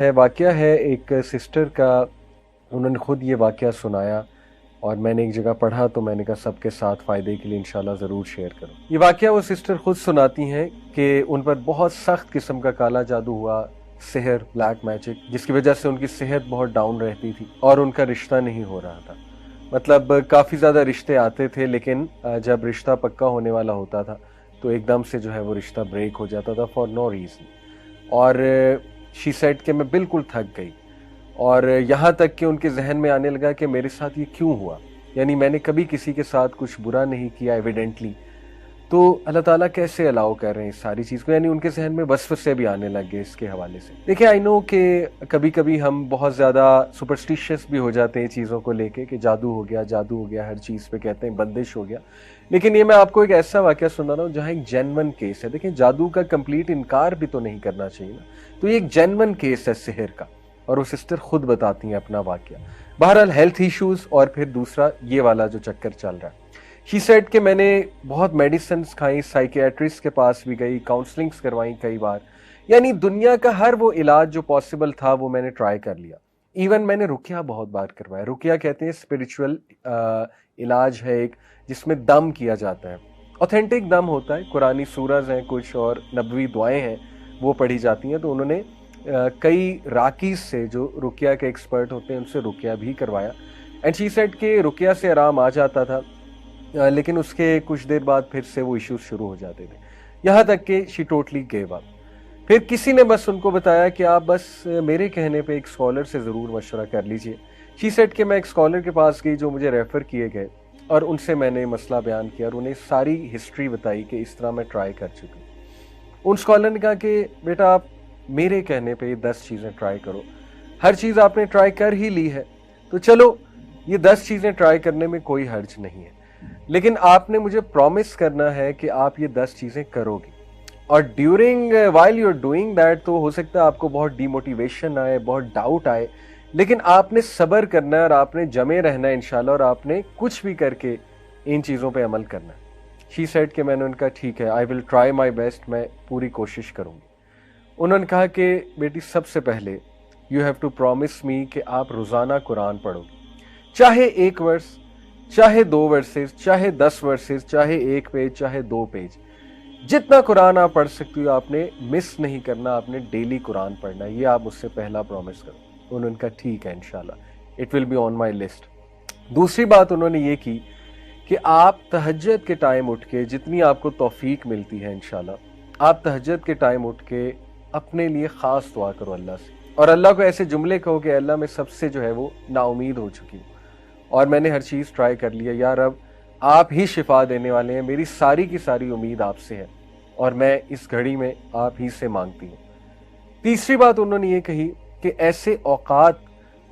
ہے वाक़या है एक सिस्टर का। उन्होंने ख़ुद ये वाक़या सुनाया और मैंने एक जगह पढ़ा तो मैंने कहा सबके साथ फ़ायदे के लिए इंशाल्लाह ज़रूर शेयर करूँ। ये वाक़या वो सिस्टर ख़ुद सुनाती हैं कि उन पर बहुत सख्त किस्म का काला जादू हुआ, सिहर, ब्लैक मैजिक, जिसकी वजह से उनकी सेहत बहुत डाउन रहती थी और उनका रिश्ता नहीं हो रहा था। मतलब काफ़ी ज़्यादा रिश्ते आते थे, लेकिन जब रिश्ता पक्का होने वाला होता था तो एकदम से जो है वो रिश्ता ब्रेक हो जाता था फॉर नो रीज़न। और शी सेड कि मैं बिल्कुल थक गई और यहाँ तक कि उनके जहन में आने लगा कि मेरे साथ ये क्यों हुआ, यानी मैंने कभी किसी के साथ कुछ बुरा नहीं किया एविडेंटली, तो अल्लाह ताला कैसे अलाउ कर रहे हैं इस सारी चीज़ को। यानी उनके जहन में वसवसे भी आने लग गए इसके हवाले से। देखिए, आई नो कि कभी कभी हम बहुत ज़्यादा सुपरस्टिशियस भी हो जाते हैं चीज़ों को लेके कि जादू हो गया, जादू हो गया, हर चीज़ पे कहते हैं बंदिश हो गया। लेकिन ये मैं आपको एक ऐसा वाक़या सुना रहा हूँ जहाँ एक जेन्युइन केस है। देखिए, जादू का कंप्लीट इनकार भी तो नहीं करना चाहिए ना, तो ये एक जेन्युइन केस है सिहर का और वो सिस्टर खुद बताती हैं अपना वाक़या। बहरहाल हेल्थ इश्यूज़ और फिर दूसरा ये वाला जो चक्कर चल रहा है। शी सेड कि मैंने बहुत मेडिसिन खाई, साइकियाट्रिस्ट के पास भी गई, काउंसलिंग्स करवाई कई बार, यानी दुनिया का हर वो इलाज जो पॉसिबल था वो मैंने ट्राई कर लिया। इवन मैंने रुकिया बहुत बार करवाया। रुकिया कहते हैं स्पिरिचुअल इलाज है एक, जिसमें दम किया जाता है, ऑथेंटिक दम होता है, कुरानी सूरज हैं कुछ और नबवी दुआएं हैं वो पढ़ी जाती हैं। तो उन्होंने कई राकीज से जो रुकिया के एक्सपर्ट होते हैं उनसे रुकिया भी करवाया एंड शी सेड कि रुकिया से आराम आ जाता था, लेकिन उसके कुछ देर बाद फिर से वो इश्यूज शुरू हो जाते थे, यहाँ तक कि शी टोटली गेव अप। फिर किसी ने बस उनको बताया कि आप बस मेरे कहने पे एक स्कॉलर से ज़रूर मशवरा कर लीजिए। शी सेड कि मैं एक स्कॉलर के पास गई जो मुझे रेफ़र किए गए और उनसे मैंने मसला बयान किया और उन्हें सारी हिस्ट्री बताई कि इस तरह मैं ट्राई कर चुकी हूँ। उन स्कॉलर ने कहा कि बेटा आप मेरे कहने पे 10 चीज़ें ट्राई करो, हर चीज़ आपने ट्राई कर ही ली है तो चलो ये 10 चीज़ें ट्राई करने में कोई हर्ज नहीं है, लेकिन आपने मुझे प्रॉमिस करना है कि आप ये 10 चीज़ें करोगे और during while you are doing that तो हो सकता है आपको बहुत डिमोटिवेशन आए, बहुत डाउट आए, लेकिन आपने सब्र करना है और आपने जमे रहना है इंशाल्लाह और आपने कुछ भी करके इन चीज़ों पे अमल करना है। शी सेड कि मैंने उनका ठीक है, आई विल ट्राई माई बेस्ट, मैं पूरी कोशिश करूँगी। उन्होंने कहा कि बेटी सबसे पहले you have to promise me कि आप रोज़ाना कुरान पढ़ोगे, चाहे 1 वर्स, चाहे 2 वर्सेस, चाहे 10 वर्सेस, चाहे 1 पेज, चाहे 2 पेज, जितना कुरान आप पढ़ सकती हो आपने मिस नहीं करना, आपने डेली कुरान पढ़ना है, ये आप मुझसे पहला प्रॉमिस करो। उन्होंने कहा ठीक है इंशाल्लाह, it will be on my list. दूसरी बात उन्होंने ये की कि आप तहज्जुद के टाइम उठ के, जितनी आपको तौफीक मिलती है इंशाल्लाह, आप तहज्जुद के टाइम उठ के अपने लिए ख़ास दुआ करो अल्लाह से और अल्लाह को ऐसे जुमले कहो कि अल्लाह मैं सबसे जो है वो नाउमीद हो चुकी हूँ और मैंने हर चीज़ ट्राई कर लिया, यार अब आप ही शिफा देने वाले हैं, मेरी सारी की सारी उम्मीद आपसे है और मैं इस घड़ी में आप ही से मांगती हूँ। तीसरी बात उन्होंने ये कही कि ऐसे औकात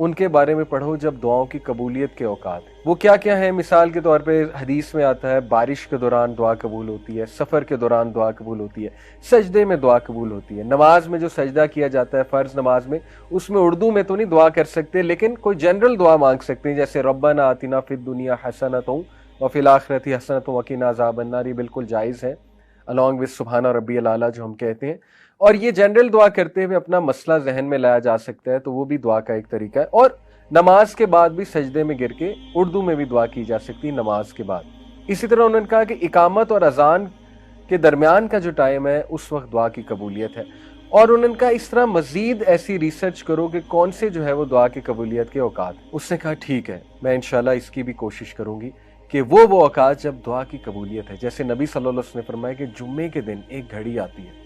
उनके बारे में पढ़ो जब दुआओं की कबूलियत के औकात हैं। वो क्या क्या है, मिसाल के तौर पे हदीस में आता है बारिश के दौरान दुआ कबूल होती है, सफ़र के दौरान दुआ कबूल होती है, सजदे में दुआ कबूल होती है, नमाज में जो सजदा किया जाता है फ़र्ज़ नमाज में, उसमें उर्दू में तो नहीं दुआ कर सकते, लेकिन कोई जनरल दुआ मांग सकते हैं, जैसे रब्बना आतिना फिद दुनिया हसनतुं व फिल आखिरति हसनतुं वक़िना अज़ाबन्नार, बिल्कुल जायज़ है, अलॉन्ग विद सुबहाना रब्बियल आला जो हम कहते हैं। और ये जनरल दुआ करते हुए अपना मसला जहन में लाया जा सकता है, तो वो भी दुआ का एक तरीका है। और नमाज के बाद भी सजदे में गिर के उर्दू में भी दुआ की जा सकती है नमाज के बाद। इसी तरह उन्होंने कहा कि इकामत और अजान के दरमियान का जो टाइम है उस वक्त दुआ की कबूलियत है। और उन्होंने कहा इस तरह मजीद ऐसी रिसर्च करो कि कौन से जो है वो दुआ की कबूलियत के औकात। उसने कहा ठीक है, मैं इंशाल्लाह इसकी भी कोशिश करूंगी कि वो औकात जब दुआ की कबूलियत है, जैसे नबी सल्लल्लाहु अलैहि वसल्लम ने फरमाया कि जुम्मे के दिन एक घड़ी आती है,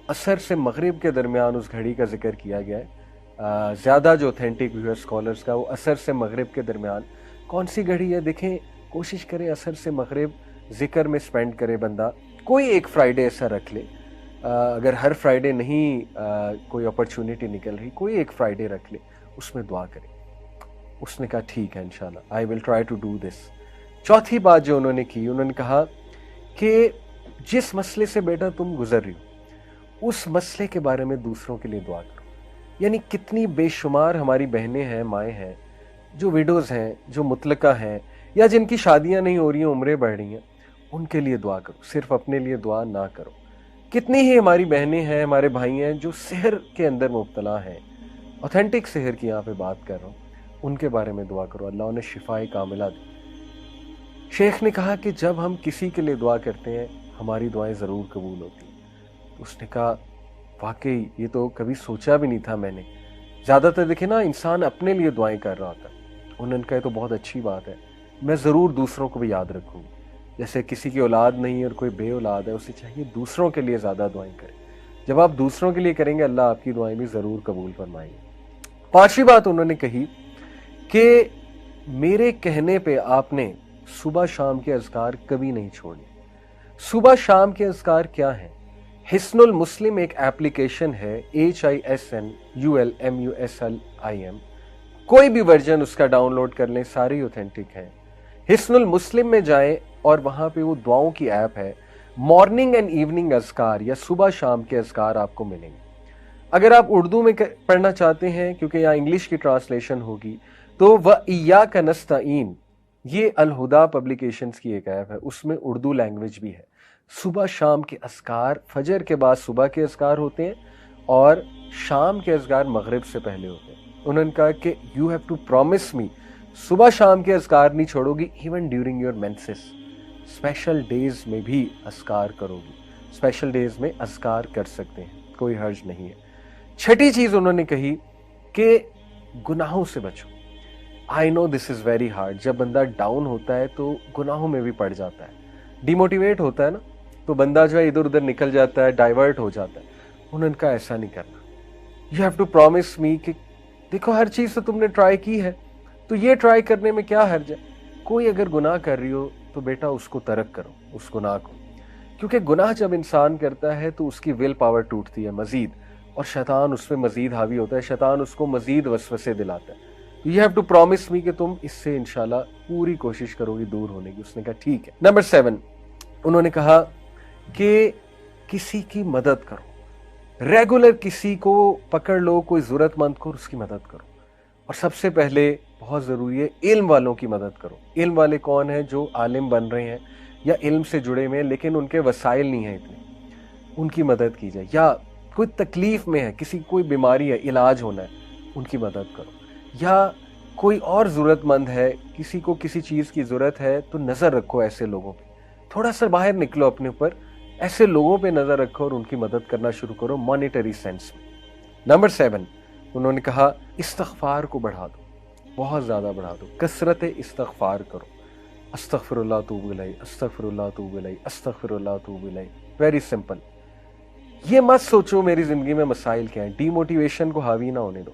असर से मगरिब के दरमियान उस घड़ी का जिक्र किया गया है। ज़्यादा जो ऑथेंटिक व्यू है स्कॉलर्स का वो असर से मगरिब के दरमियान कौन सी घड़ी है, देखें कोशिश करें असर से मगरिब जिक्र में स्पेंड करे बंदा। कोई एक फ्राइडे ऐसा रख ले, अगर हर फ्राइडे नहीं कोई अपॉर्चुनिटी निकल रही, कोई एक फ्राइडे रख ले, उसमें दुआ करे। उसने कहा ठीक है इंशाल्लाह, I will try to do this. चौथी बात जो उन्होंने की, उन्होंने कहा कि जिस मसले से बेटा तुम गुजर रही हो उस मसले के बारे में दूसरों के लिए दुआ करो। यानी कितनी बेशुमार हमारी बहनें हैं, माएँ हैं, जो विडोज़ हैं, जो मुतलका हैं या जिनकी शादियां नहीं हो रही हैं, उम्रें बढ़ रही हैं, उनके लिए दुआ करो, सिर्फ अपने लिए दुआ ना करो। कितनी ही हमारी बहनें हैं, हमारे भाई हैं जो सिहर के अंदर मुब्तला हैं, ऑथेंटिक सेहर की यहाँ पे बात कर रहा हूँ, उनके बारे में दुआ करो, अल्लाह उन्हें शिफाए कामिला दे। शेख ने कहा कि जब हम किसी के लिए दुआ करते हैं हमारी दुआएं ज़रूर कबूल होती हैं। उसने कहा वाकई ये तो कभी सोचा भी नहीं था मैंने। ज़्यादातर देखे ना इंसान अपने लिए दुआएं कर रहा होता है। उन्होंने कहा तो बहुत अच्छी बात है, मैं ज़रूर दूसरों को भी याद रखूँगी। जैसे किसी की औलाद नहीं और कोई बे औलाद है, उसे चाहिए दूसरों के लिए ज़्यादा दुआएं करें। जब आप दूसरों के लिए करेंगे अल्लाह आपकी दुआएं भी ज़रूर कबूल फरमाएंगे। पांचवी बात उन्होंने कही कि मेरे कहने पे आपने सुबह शाम के अज़कार कभी नहीं छोड़े। सुबह शाम के अज़कार क्या हैं? हिस्नुल मुस्लिम एक एप्लीकेशन है, HISNULMUSLIM, कोई भी वर्जन उसका डाउनलोड कर लें, सारी ऑथेंटिक हैं। हिस्नुल मुस्लिम में जाएं और वहां पे वो दुआओं की ऐप है, मॉर्निंग एंड इवनिंग अज़कार या सुबह शाम के अज़कार आपको मिलेंगे। अगर आप उर्दू में पढ़ना चाहते हैं, क्योंकि यहाँ इंग्लिश की ट्रांसलेशन होगी, तो वह इय्याका नस्तईन, ये अल हुदा पब्लिकेशंस की एक ऐप है, उसमें उर्दू लैंग्वेज भी है। सुबह शाम के अज़कार, फजर के बाद सुबह के अज़कार होते हैं और शाम के अज़कार मगरिब से पहले होते हैं। उन्होंने कहा कि you have to promise me, सुबह शाम के अज़कार नहीं छोड़ोगी, even during your menses, special days में भी अज़कार करोगी। स्पेशल डेज में अज़कार कर सकते हैं, कोई हर्ज नहीं है। छठी चीज़ उन्होंने कही कि गुनाहों से बचो। I know this is very hard. जब बंदा डाउन होता है तो गुनाहों में भी पड़ जाता है, डिमोटिवेट होता है ना, तो बंदा जो है इधर उधर निकल जाता है, डाइवर्ट हो जाता है। उन्होंने कहा ऐसा नहीं करना। You have to promise me कि देखो हर चीज़ तो तुमने ट्राई की है, तो ये ट्राई करने में क्या हर्ज है। कोई अगर गुनाह कर रही हो तो बेटा उसको तर्क करो, उस गुनाह को, क्योंकि गुनाह जब इंसान करता है तो उसकी विल पावर टूटती है मजीद, और शैतान उसमें मजीद हावी होता है, शैतान उसको मजीद वसवसे दिलाता है। You have to promise me कि तुम इससे इंशाल्लाह पूरी कोशिश करोगी दूर होने की। उसने कहा ठीक है। नंबर 7 उन्होंने कहा कि किसी की मदद करो, रेगुलर किसी को पकड़ लो, कोई जरूरतमंद को उसकी मदद करो, और सबसे पहले बहुत ज़रूरी है इल्म वालों की मदद करो। इल्म वाले कौन हैं? जो आलिम बन रहे हैं या इल्म से जुड़े हुए हैं लेकिन उनके वसाइल नहीं हैं इतने, उनकी मदद की जाए। या कोई तकलीफ में है, किसी कोई बीमारी है, इलाज होना है, उनकी मदद करो। या कोई और ज़रूरतमंद है, किसी को किसी चीज़ की ज़रूरत है, तो नज़र रखो ऐसे लोगों पे, थोड़ा सा बाहर निकलो अपने ऊपर, ऐसे लोगों पे नज़र रखो और उनकी मदद करना शुरू करो मॉनेटरी सेंस में। नंबर 7 उन्होंने कहा इस्तग़फ़ार को बढ़ा दो, बहुत ज़्यादा बढ़ा दो, कसरत इस्तग़फ़ार करो। अस्तग़फ़िरुल्लाह तूबु इलैह, अस्तग़फ़िरुल्लाह तूबु इलैह, अस्तग़फ़िरुल्लाह तूबु इलैह। Very simple. ये मत सोचो मेरी ज़िंदगी में मसाइल क्या हैं, डीमोटिवेशन को हावी ना होने दो।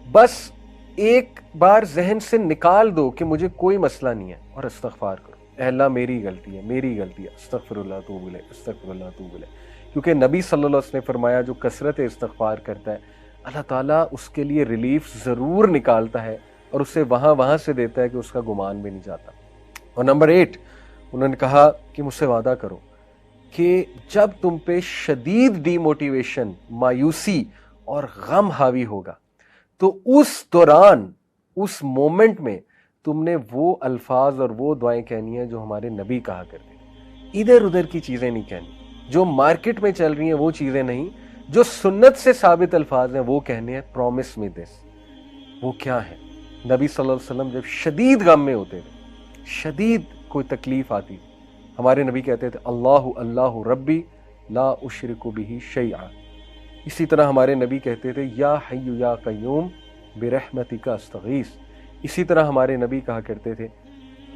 बस एक बार जहन से निकाल दो कि मुझे कोई मसला नहीं है, और इस्तग़फ़ार करो, अल्लाह मेरी गलती है, मेरी गलती है, अस्तग़फ़िरुल्लाह तूबु इलैह, अस्तग़फ़िरुल्लाह तूबु इलैह। क्योंकि नबी सल्लल्लाहु अलैहि वसल्लम ने फरमाया जो कसरत इस्तग़फ़ार करता है अल्लाह ताला उसके लिए रिलीफ ज़रूर निकालता है और उसे वहाँ से देता है कि उसका गुमान भी नहीं जाता। और नंबर 8 उन्होंने कहा कि मुझसे वादा करो कि जब तुम पे शदीद डीमोटिवेशन, मायूसी और गम हावी होगा, तो उस दौरान, उस मोमेंट में तुमने वो अल्फाज और वो दुआएं कहनी है जो हमारे नबी कहा करते। इधर उधर की चीज़ें नहीं कहनी, जो मार्केट में चल रही हैं वो चीज़ें नहीं, जो सुन्नत से साबित अल्फाज हैं वो कहने हैं। Promise me this. वो क्या है? नबी सल्लल्लाहु अलैहि वसल्लम जब शदीद गम में होते थे, शदीद कोई तकलीफ आती थी, हमारे नबी कहते थे अल्लाहु अल्लाहु रब्बी ला उशरिकु बिही शैआ। इसी तरह हमारे नबी कहते थे या हय्यु या क़य्यूम बिरहमतिका अस्तगीस। इसी तरह हमारे नबी कहा करते थे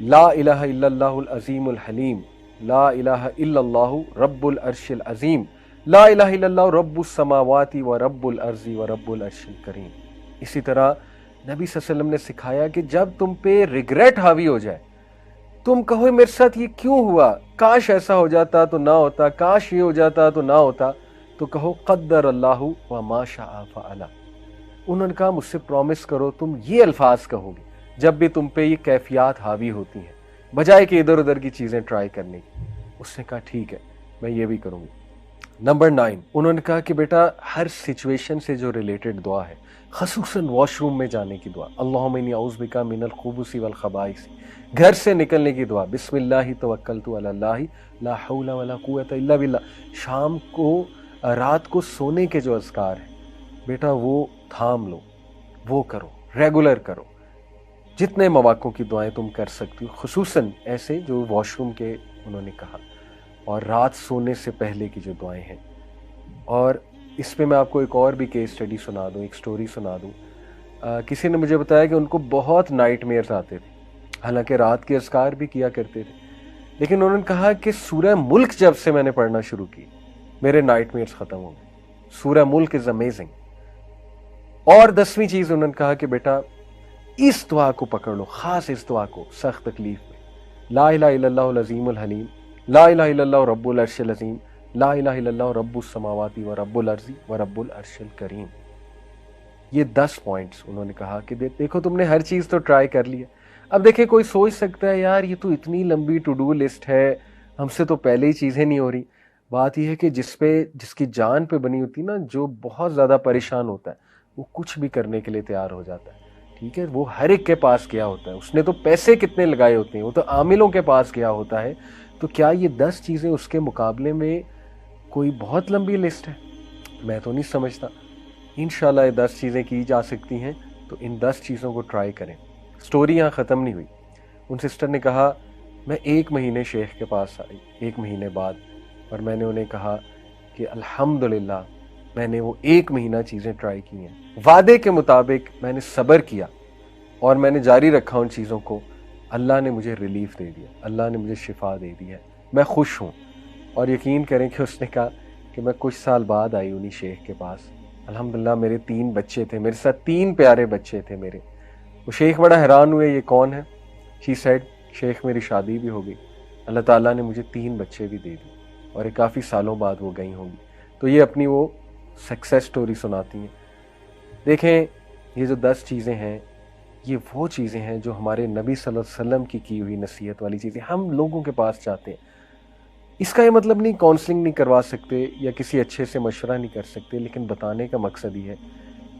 ला इलाहा इल्लल्लाहुल अज़ीमुल हलीम, ला इलाहा इल्लल्लाहु रब्बुल अर्शिल अज़ीम, ला इलाहा इल्लल्लाहु रब्बुस समावाति व रब्बुल अर्ज़ि व रब्बुल अर्शिल करीम। इसी तरह नबी सल्लल्लाहु अलैहि वसल्लम ने सिखाया कि जब तुम पे रिग्रेट हावी हो जाए, तुम कहो मेरे साथ ये क्यों हुआ, काश ऐसा हो जाता तो ना होता, काश ये हो जाता तो ना होता, तो कहो क़द्दर अल्लाहु व मा शाअ फ़अल। उन्होंने कहा मुझसे प्रॉमिस करो तुम ये अल्फाज कहोगे जब भी तुम पे ये कैफियत हावी होती हैं, बजाय कि इधर उधर की चीज़ें ट्राई करने की। उसने कहा ठीक है मैं ये भी करूँगी। नंबर 9 उन्होंने कहा कि बेटा हर सिचुएशन से जो रिलेटेड दुआ है, ख़ुसूसन वॉशरूम में जाने की दुआ, अल्लाहुम्मा इन्नी अऊज़ु बिका मिनल खुबुसी वल खबाइस, घर से निकलने की दुआ, बिस्मिल्लाहि तवक्कलतु अलल्लाहि ला हौला वला कुव्वता इल्ला बिल्लाह, शाम को रात को सोने के जो अज़कार हैं बेटा वो थाम लो, वो करो, रेगुलर करो। जितने मौक़ों की दुआएं तुम कर सकती हो, खुसूसन ऐसे जो वॉशरूम के उन्होंने कहा, और रात सोने से पहले की जो दुआएं हैं। और इस पे मैं आपको एक और भी केस स्टडी सुना दूं, एक स्टोरी सुना दूं। किसी ने मुझे बताया कि उनको बहुत नाइटमेयर्स आते थे, हालांकि रात के अज़कार भी किया करते थे, लेकिन उन्होंने कहा कि सूरह मुल्क जब से मैंने पढ़ना शुरू की मेरे नाइटमेयर्स ख़त्म हो गए। सूरह मुल्क इज़ अमेजिंग। और 10वीं चीज़ उन्होंने कहा कि बेटा इस दुआ को पकड़ लो, ख़ास इस दुआ को सख्त तकलीफ में, ला इलाहा इल्लल्लाहुल अज़ीमुल हलीम, ला इलाहा इल्लल्लाहु रब्बुल अर्शिल अज़ीम, ला इलाहा इल्लल्लाहु रब्बुस समावाति व रब्बुल अर्ज़ि व रब्बुल अर्शिल करीम। ये 10 पॉइंट्स उन्होंने कहा कि देखो तुमने हर चीज़ तो ट्राई कर लिया। अब देखिए कोई सोच सकता है यार ये तो इतनी लंबी टू डू लिस्ट है, हमसे तो पहले ही चीज़ें नहीं हो रही। बात यह है कि जिसकी जान पे बनी होती ना, जो बहुत ज़्यादा परेशान होता है, वो कुछ भी करने के लिए तैयार हो जाता है। ठीक है, वो हर एक के पास गया होता है, उसने तो पैसे कितने लगाए होते हैं, वो तो आमिलों के पास गया होता है। तो क्या ये 10 चीज़ें उसके मुकाबले में कोई बहुत लंबी लिस्ट है? मैं तो नहीं समझता। इंशाल्लाह ये 10 चीज़ें की जा सकती हैं, तो इन 10 चीज़ों को ट्राई करें। स्टोरी यहाँ ख़त्म नहीं हुई। उन सिस्टर ने कहा मैं 1 महीने शेख के पास आई, 1 महीने बाद, और मैंने उन्हें कहा कि अल्हम्दुलिल्लाह मैंने वो 1 महीना चीज़ें ट्राई की हैं, वादे के मुताबिक मैंने सब्र किया और मैंने जारी रखा उन चीज़ों को। अल्लाह ने मुझे रिलीफ दे दिया, अल्लाह ने मुझे शिफा दे दी है, मैं खुश हूँ। और यकीन करें कि उसने कहा कि मैं कुछ साल बाद आई उन्हीं शेख के पास। अल्हम्दुलिल्लाह मेरे 3 बच्चे थे, मेरे साथ 3 प्यारे बच्चे थे मेरे। वो शेख बड़ा हैरान हुए, ये कौन है? शी सेड शेख मेरी शादी भी हो गई, अल्लाह ताला ने मुझे 3 बच्चे भी दे दिए, और ये काफ़ी सालों बाद वो गई होंगी। तो ये अपनी वो सक्सेस स्टोरी सुनाती हैं। देखें ये जो 10 चीज़ें हैं, ये वो चीज़ें हैं जो हमारे नबी सल्लल्लाहु अलैहि वसल्लम की हुई नसीहत वाली चीज़ें हम लोगों के पास चाहते हैं। इसका ये मतलब नहीं काउंसलिंग नहीं करवा सकते या किसी अच्छे से मशवरा नहीं कर सकते, लेकिन बताने का मकसद ही है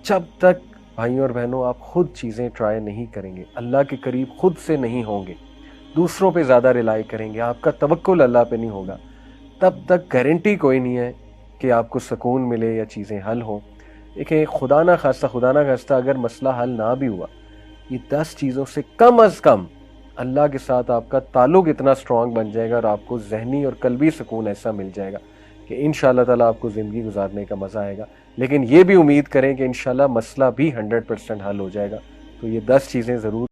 जब तक भाइयों और बहनों आप खुद चीज़ें ट्राई नहीं करेंगे, अल्लाह के करीब खुद से नहीं होंगे, दूसरों पे ज़्यादा रिलाई करेंगे, आपका तवक्कुल अल्लाह पे नहीं होगा, तब तक गारंटी कोई नहीं है कि आपको सुकून मिले या चीज़ें हल हों। देखिए खुदा ना खास्ता अगर मसला हल ना भी हुआ, ये 10 चीज़ों से कम अज़ कम अल्लाह के साथ आपका ताल्लुक़ इतना स्ट्रॉन्ग बन जाएगा और आपको ज़हनी और कल्बी सुकून ऐसा मिल जाएगा कि इंशाअल्लाह ताला आपको ज़िंदगी गुजारने का मज़ा आएगा। लेकिन ये भी उम्मीद करें कि इंशाअल्लाह मसला भी 100% हल हो जाएगा। तो ये 10 चीज़ें ज़रूर